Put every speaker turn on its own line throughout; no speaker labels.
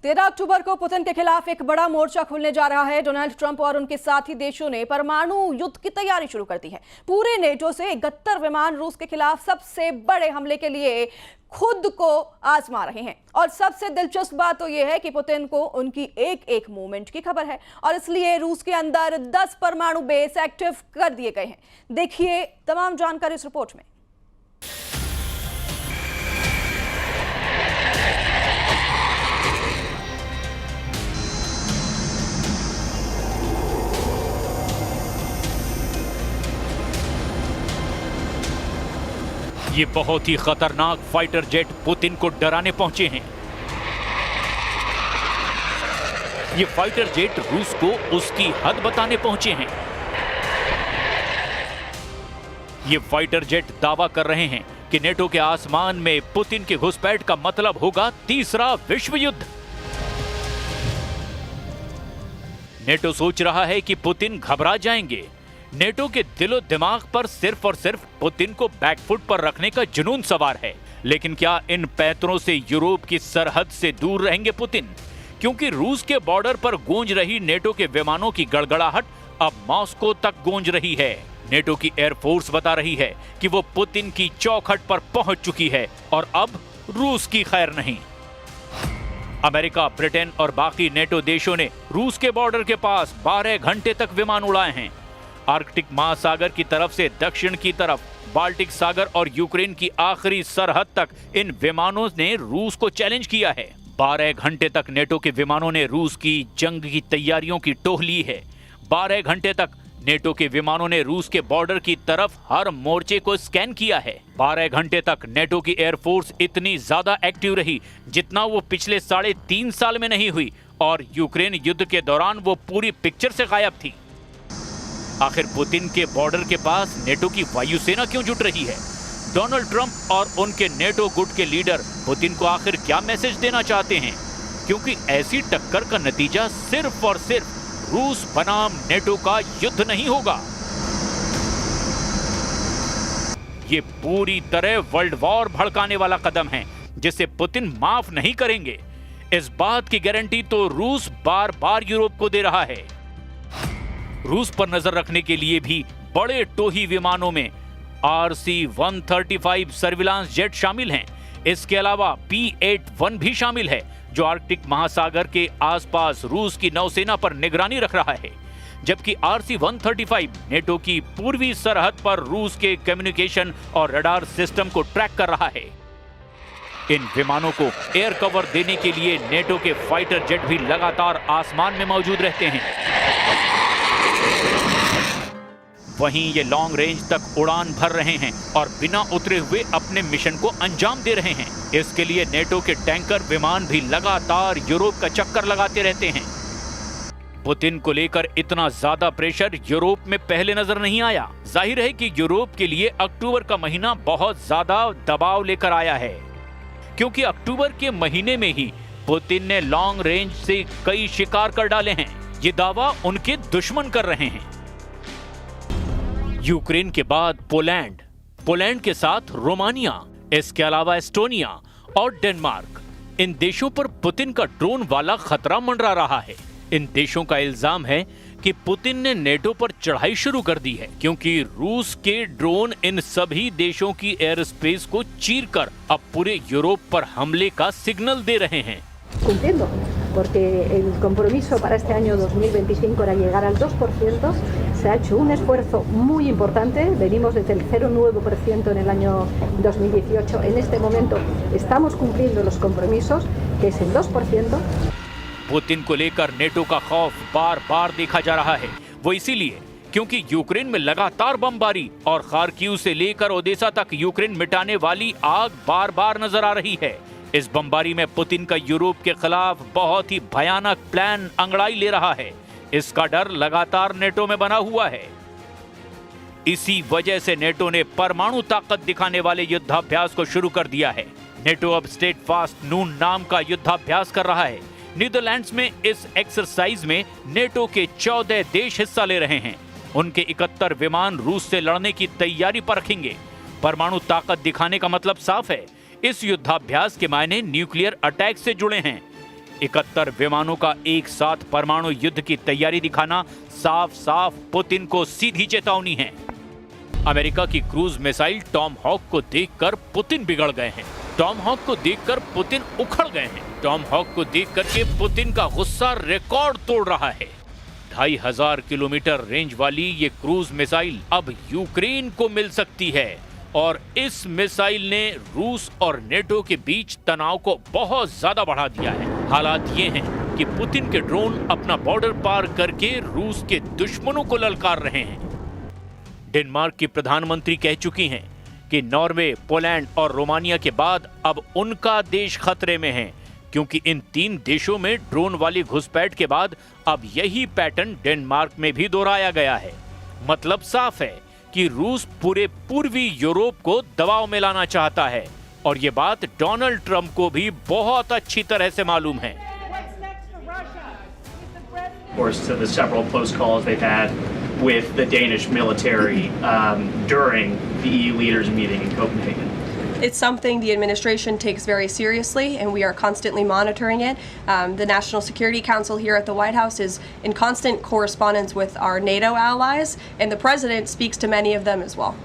13 अक्टूबर को पुतिन के खिलाफ एक बड़ा मोर्चा खुलने जा रहा है। डोनाल्ड ट्रंप और उनके साथी देशों ने परमाणु युद्ध की तैयारी शुरू कर दी है। पूरे नेटो से 71 विमान रूस के खिलाफ सबसे बड़े हमले के लिए खुद को आजमा रहे हैं। और सबसे दिलचस्प बात तो यह है कि पुतिन को उनकी एक एक मूवमेंट की खबर है और इसलिए रूस के अंदर 10 परमाणु बेस एक्टिव कर दिए गए हैं। देखिए तमाम जानकारी इस रिपोर्ट में।
ये बहुत ही खतरनाक फाइटर जेट पुतिन को डराने पहुंचे हैं। ये फाइटर जेट रूस को उसकी हद बताने पहुंचे हैं। ये फाइटर जेट दावा कर रहे हैं कि नेटो के आसमान में पुतिन के घुसपैठ का मतलब होगा तीसरा विश्व युद्ध। नेटो सोच रहा है कि पुतिन घबरा जाएंगे। नेटो के दिलो दिमाग पर सिर्फ और सिर्फ पुतिन को बैकफुट पर रखने का जुनून सवार है। लेकिन क्या इन पैंतरों से यूरोप की सरहद से दूर रहेंगे पुतिन? क्योंकि रूस के बॉर्डर पर गूंज रही नेटो के विमानों की गड़गड़ाहट अब मॉस्को तक गूंज रही है। नेटो की एयरफोर्स बता रही है कि वो पुतिन की चौखट पर पहुंच चुकी है और अब रूस की खैर नहीं। अमेरिका, ब्रिटेन और बाकी नेटो देशों ने रूस के बॉर्डर के पास 12 घंटे तक विमान उड़ाए हैं। आर्कटिक महासागर की तरफ से दक्षिण की तरफ बाल्टिक सागर और यूक्रेन की आखिरी सरहद तक इन विमानों ने रूस को चैलेंज किया है। 12 घंटे तक नेटो के विमानों ने रूस की जंग की तैयारियों की टोह ली है। 12 घंटे तक नेटो के विमानों ने रूस के बॉर्डर की तरफ हर मोर्चे को स्कैन किया है। 12 घंटे तक नेटो की एयरफोर्स इतनी ज्यादा एक्टिव रही जितना वो पिछले 3.5 साल में नहीं हुई और यूक्रेन युद्ध के दौरान वो पूरी पिक्चर से गायब थी। आखिर पुतिन के बॉर्डर के पास नेटो की वायुसेना क्यों जुट रही है? डोनाल्ड ट्रंप और उनके नेटो गुट के लीडर पुतिन को आखिर क्या मैसेज देना चाहते हैं? क्योंकि ऐसी टक्कर का नतीजा सिर्फ और सिर्फ रूस बनाम नेटो का युद्ध नहीं होगा, ये पूरी तरह वर्ल्ड वॉर भड़काने वाला कदम है जिसे पुतिन माफ नहीं करेंगे। इस बात की गारंटी तो रूस बार बार यूरोप को दे रहा है। रूस पर नजर रखने के लिए भी बड़े टोही विमानों में RC-135 सर्विलांस जेट शामिल हैं। इसके अलावा P-81 भी शामिल है जो आर्कटिक महासागर के आसपास रूस की नौसेना पर निगरानी रख रहा है, जबकि RC-135 नेटो की पूर्वी सरहद पर रूस के कम्युनिकेशन और रडार सिस्टम को ट्रैक कर रहा है। इन विमानों को एयर कवर देने के लिए नेटो के फाइटर जेट भी लगातार आसमान में मौजूद रहते हैं। वहीं ये लॉन्ग रेंज तक उड़ान भर रहे हैं और बिना उतरे हुए अपने मिशन को अंजाम दे रहे हैं। इसके लिए नेटो के टैंकर विमान भी लगातार यूरोप का चक्कर लगाते रहते हैं। पुतिन को लेकर इतना ज्यादा प्रेशर यूरोप में पहले नजर नहीं आया। जाहिर है कि यूरोप के लिए अक्टूबर का महीना बहुत ज्यादा दबाव लेकर आया है, क्योंकि अक्टूबर के महीने में ही पुतिन ने लॉन्ग रेंज से कई शिकार कर डाले हैं। ये दावा उनके दुश्मन कर रहे हैं। यूक्रेन के बाद पोलैंड के साथ रोमानिया, इसके अलावा एस्टोनिया और डेनमार्क, इन देशों पर पुतिन का ड्रोन वाला खतरा मंडरा रहा है। इन देशों का इल्जाम है कि पुतिन ने नेटो पर चढ़ाई शुरू कर दी है, क्योंकि रूस के ड्रोन इन सभी देशों की एयर स्पेस को चीरकर अब पूरे यूरोप पर हमले का सिग्नल दे रहे हैं।
Porque el compromiso para este año 2025 era llegar al 2%, se ha hecho un esfuerzo muy importante, venimos desde el 0,9% en el año 2018, en este momento estamos cumpliendo los compromisos, que es el 2%.
Putin को लेकर NATO का खौफ बार बार देखा जा रहा है। वो इसीलिए क्योंकि यूक्रेन में लगातार बमबारी और खार्किव से लेकर ओदेसा तक यूक्रेन मिटाने वाली आग बार बार नजर आ रही है। इस बमबारी में पुतिन का यूरोप के खिलाफ बहुत ही भयानक प्लान अंगड़ाई ले रहा है। इसका डर लगातार नेटो में बना हुआ है। इसी वजह से नेटो ने परमाणु ताकत दिखाने वाले युद्धाभ्यास को शुरू कर दिया है। नेटो अब स्टेडफास्ट नून नाम का युद्धाभ्यास कर रहा है। नीदरलैंड्स में इस एक्सरसाइज में नेटो के 14 देश हिस्सा ले रहे हैं। उनके 71 विमान रूस से लड़ने की तैयारी पर रखेंगे। परमाणु ताकत दिखाने का मतलब साफ है, इस युद्धाभ्यास के मायने न्यूक्लियर अटैक से जुड़े हैं। 71 विमानों का एक साथ परमाणु युद्ध की तैयारी दिखाना साफ साफ पुतिन को सीधी चेतावनी है। अमेरिका की क्रूज मिसाइल टॉम हॉक को देखकर पुतिन बिगड़ गए हैं। टॉम हॉक को देखकर पुतिन उखड़ गए हैं। टॉम हॉक को देखकर के पुतिन का गुस्सा रिकॉर्ड तोड़ रहा है। 2500 किलोमीटर रेंज वाली ये क्रूज मिसाइल अब यूक्रेन को मिल सकती है और इस मिसाइल ने रूस और नेटो के बीच तनाव को बहुत ज्यादा बढ़ा दिया है। हालात ये हैं कि पुतिन के ड्रोन अपना बॉर्डर पार करके रूस के दुश्मनों को ललकार रहे हैं। डेनमार्क की प्रधानमंत्री कह चुकी हैं कि नॉर्वे, पोलैंड और रोमानिया के बाद अब उनका देश खतरे में है, क्योंकि इन 3 देशों में ड्रोन वाली घुसपैठ के बाद अब यही पैटर्न डेनमार्क में भी दोहराया गया है। मतलब साफ है कि रूस पूरे पूर्वी यूरोप को दबाव में लाना चाहता है और ये बात डोनाल्ड ट्रंप को भी बहुत अच्छी तरह से मालूम है।
Of course, to the several close calls they've had with the Danish military during the EU leaders meeting in Copenhagen.
It's something the administration takes very seriously, and we are constantly monitoring it. The National Security Council here at the White House is in constant correspondence with our NATO allies, and the president speaks to many of them as well.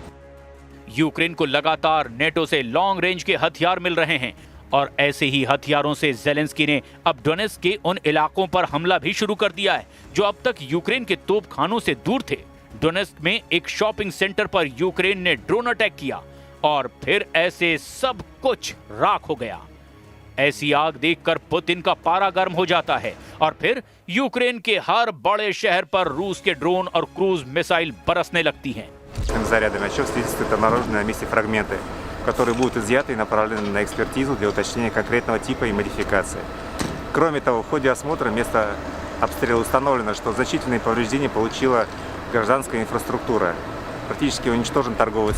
Ukraine को लगातार NATO से long range के हथियार मिल रहे हैं और ऐसे ही हथियारों से ज़ेलेंस्की ने अब डोनेट्स्क के उन इलाकों पर हमला भी शुरू कर दिया है जो अब तक यूक्रेन के तोपखानों से दूर थे। डोनेट्स्क में एक शॉपिंग सेंटर पर यूक्रेन ने ड्रोन अटैक किया और फिर ऐसे सब कुछ राख हो गया। ऐसी आग देखकर पुतिन का पारा गर्म हो जाता है और फिर यूक्रेन के हर बड़े शहर पर रूस के ड्रोन और क्रूज मिसाइल बरसने लगती हैं।
Зарядами отчет свидетельствует обнаруженные на месте фрагменты, которые будут изъяты и направлены на экспертизу для уточнения конкретного типа и модификации. Кроме того, в ходе осмотра места обстрела установлено, что значительные повреждения получила гражданская инфраструктура. Практически уничтожен торговый.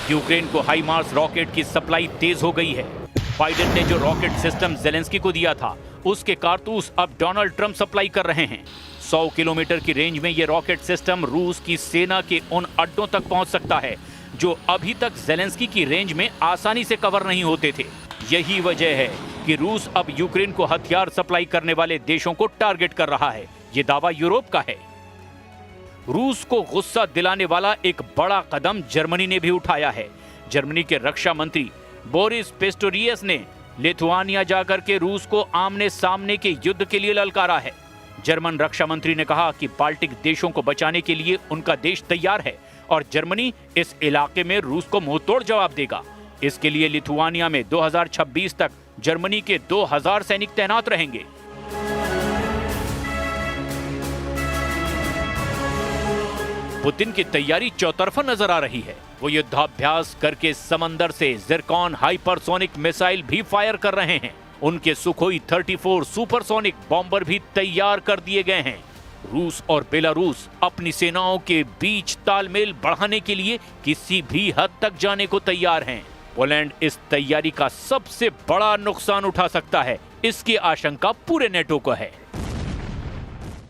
यूक्रेन को हाइमार्स रॉकेट की सप्लाई तेज हो गई है। बाइडेन ने जो रॉकेट सिस्टम ज़ेलेंस्की को दिया था, उसके कारतूस अब डोनाल्ड ट्रंप सप्लाई कर रहे हैं। 100 किलोमीटर की रेंज में ये रॉकेट सिस्टम रूस की सेना के उन अड्डों तक पहुंच सकता है जो अभी तक ज़ेलेंस्की की रेंज में आसानी से कवर नहीं होते थे। यही वजह है कि रूस अब यूक्रेन को हथियार सप्लाई करने वाले देशों को टारगेट कर रहा है। ये दावा यूरोप का है। रूस को गुस्सा दिलाने वाला एक बड़ा कदम जर्मनी ने भी उठाया है। जर्मनी के रक्षा मंत्री बोरिस पिस्टोरियस ने लिथुआनिया जाकर के रूस को आमने सामने के युद्ध के लिए ललकारा है। जर्मन रक्षा मंत्री ने कहा कि बाल्टिक देशों को बचाने के लिए उनका देश तैयार है और जर्मनी इस इलाके में रूस को मुंहतोड़ जवाब देगा। इसके लिए लिथुआनिया में 2026 तक जर्मनी के 2000 सैनिक तैनात रहेंगे। पुतिन की तैयारी चौतरफा नजर आ रही है। वो युद्धाभ्यास करके समंदर से ज़िरकॉन हाइपरसोनिक मिसाइल भी फायर कर रहे हैं। उनके सुखोई 34 सुपरसोनिक बॉम्बर भी तैयार कर दिए गए हैं। रूस और बेलारूस अपनी सेनाओं के बीच तालमेल बढ़ाने के लिए किसी भी हद तक जाने को तैयार हैं। पोलैंड इस तैयारी का सबसे बड़ा नुकसान उठा सकता है, इसकी आशंका पूरे नेटो को है।